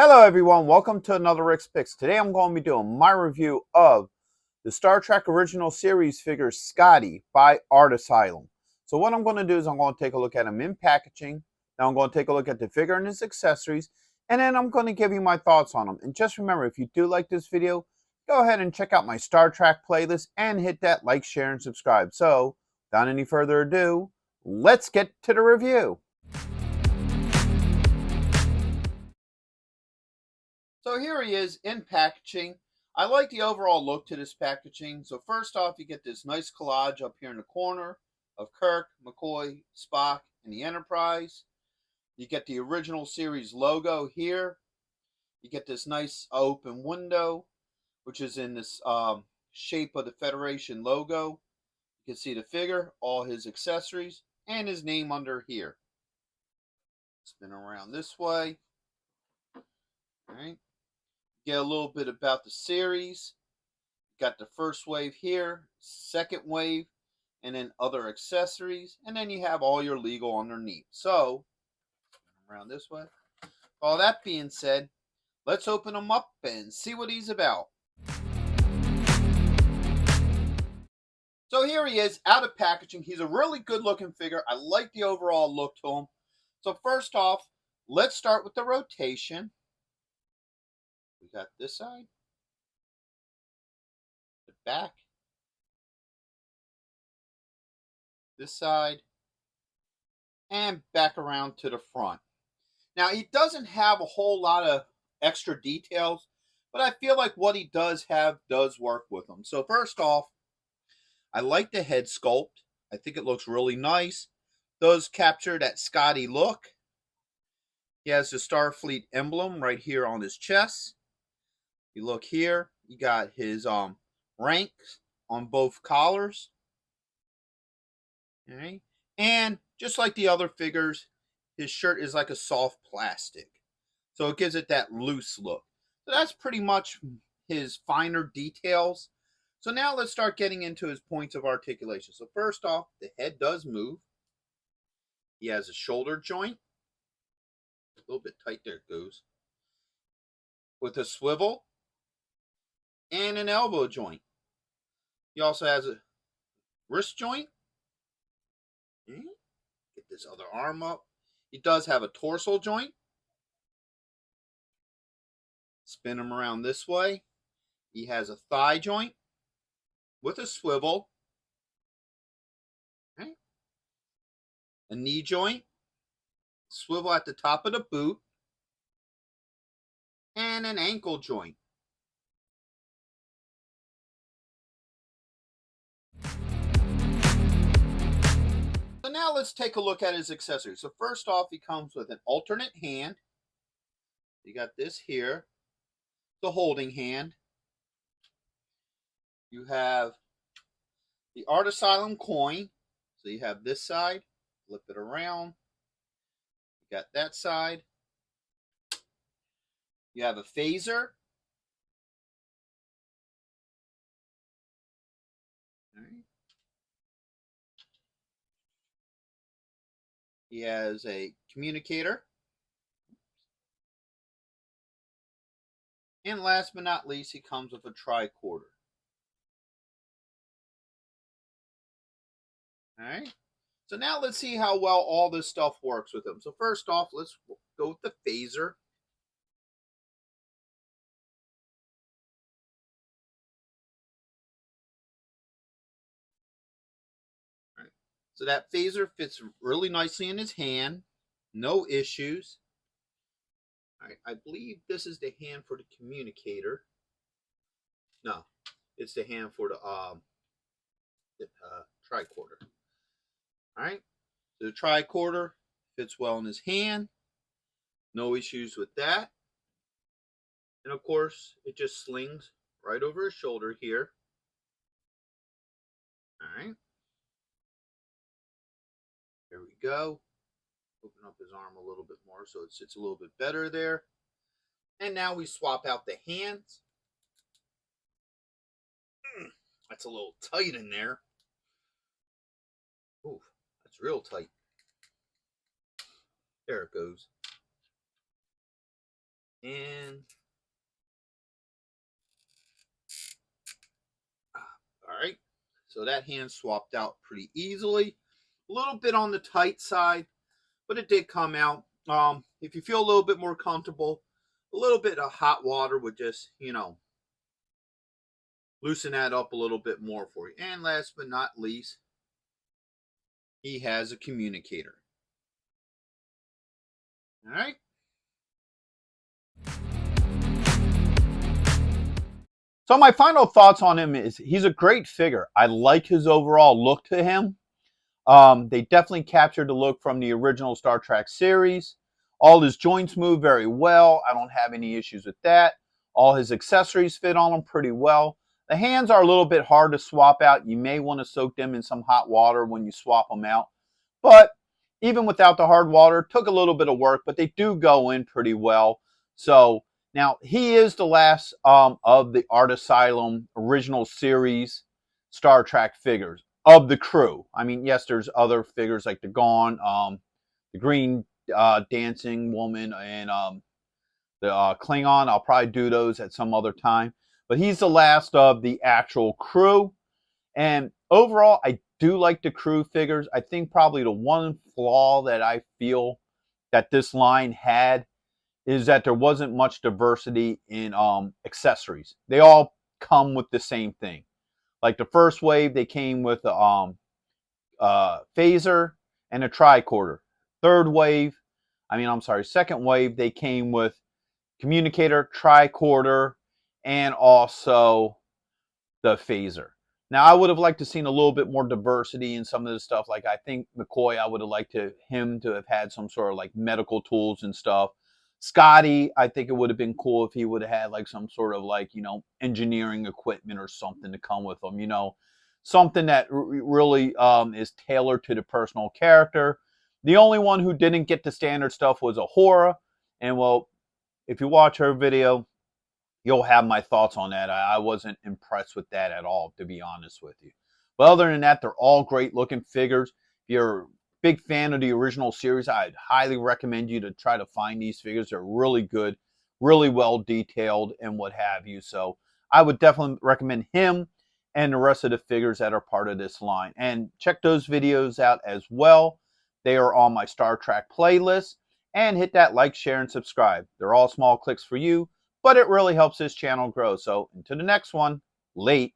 Hello everyone, welcome to another Rick's Picks. Today I'm going to be doing my review of the Star Trek original series figure Scotty by Art Asylum. So what I'm going to do is I'm going to take a look at him in packaging. Now I'm going to take a look at the figure and his accessories. And then I'm going to give you my thoughts on him. And just remember, if you do like this video, go ahead and check out my Star Trek playlist and hit that like, share, and subscribe. So without any further ado, let's get to the review. So here he is in packaging. I like the overall look to this packaging. So first off, you get this nice collage up here in the corner of Kirk, McCoy, Spock, and the Enterprise. You get the original series logo here. You get this nice open window, which is in this shape of the Federation logo. You can see the figure, all his accessories, and his name under here. Spin around this way. All right. Get a little bit about the series. Got the first wave here, second wave, and then other accessories, and then you have all your legal underneath. So around this way. All that being said, let's open him up and see what he's about. So here he is out of packaging. He's a really good looking figure. I like the overall look to him. So first off, let's start with the rotation. We got this side, the back, this side, and back around to the front. Now, he doesn't have a whole lot of extra details, but I feel like what he does have does work with him. So first off, I like the head sculpt. I think it looks really nice. Does capture that Scotty look. He has the Starfleet emblem right here on his chest. You look here, you got his ranks on both collars. All right. And just like the other figures, his shirt is like a soft plastic. So it gives it that loose look. So that's pretty much his finer details. So now let's start getting into his points of articulation. So first off, the head does move. He has a shoulder joint. A little bit tight there it goes. With a swivel and an elbow joint. He also has a wrist joint. Get this other arm up. He does have a torso joint. Spin him around this way. He has a thigh joint with a swivel. Okay. A knee joint. Swivel at the top of the boot. And an ankle joint. So now let's take a look at his accessories. So first off, he comes with an alternate hand. You got this here, the holding hand. You have the Art Asylum coin. So you have this side, flip it around. You got that side. You have a phaser. All right. He has a communicator. And last but not least, he comes with a tricorder. Alright. So now let's see how well all this stuff works with him. So first off, let's go with the phaser. All right. So that phaser fits really nicely in his hand. No issues. Alright, I believe this is the hand for the communicator. No, it's the hand for the tricorder. Alright, so the tricorder fits well in his hand. No issues with that. And of course, it just slings right over his shoulder here. Alright. There we go. Open up his arm a little bit more so it sits a little bit better there. And now we swap out the hands. That's a little tight in there. Ooh, that's real tight. There it goes. And All right, so that hand swapped out pretty easily. A little bit on the tight side, but it did come out. If you feel a little bit more comfortable, a little bit of hot water would just, loosen that up a little bit more for you. And last but not least, he has a communicator. All right. So my final thoughts on him is he's a great figure. I like his overall look to him. They definitely captured the look from the original Star Trek series. All his joints move very well. I don't have any issues with that. All his accessories fit on him pretty well. The hands are a little bit hard to swap out. You may want to soak them in some hot water when you swap them out. But even without the hard water, it took a little bit of work, but they do go in pretty well. So now he is the last of the Art Asylum original series Star Trek figures of the crew. I mean, yes, there's other figures like the Gone, the Green Dancing Woman, and the Klingon. I'll probably do those at some other time. But he's the last of the actual crew. And overall, I do like the crew figures. I think probably the one flaw that I feel that this line had is that there wasn't much diversity in accessories. They all come with the same thing. Like the first wave, they came with a phaser and a tricorder. Second wave, they came with communicator, tricorder, and also the phaser. Now, I would have liked to seen a little bit more diversity in some of this stuff. Like I think McCoy, I would have liked him to have had some sort of like medical tools and stuff. Scotty, I think it would have been cool if he would have had like some sort of like, engineering equipment or something to come with him, something that really is tailored to the personal character. The only one who didn't get the standard stuff was Ahura. And well, if you watch her video, you'll have my thoughts on that. I wasn't impressed with that at all, to be honest with you. But other than that, they're all great looking figures. If you're a big fan of the original series, I'd highly recommend you to try to find these figures. They're really good, really well detailed, and what have you. So I would definitely recommend him and the rest of the figures that are part of this line. And check those videos out as well. They are on my Star Trek playlist. And hit that like, share, and subscribe. They're all small clicks for you, but it really helps this channel grow. So until the next one, late.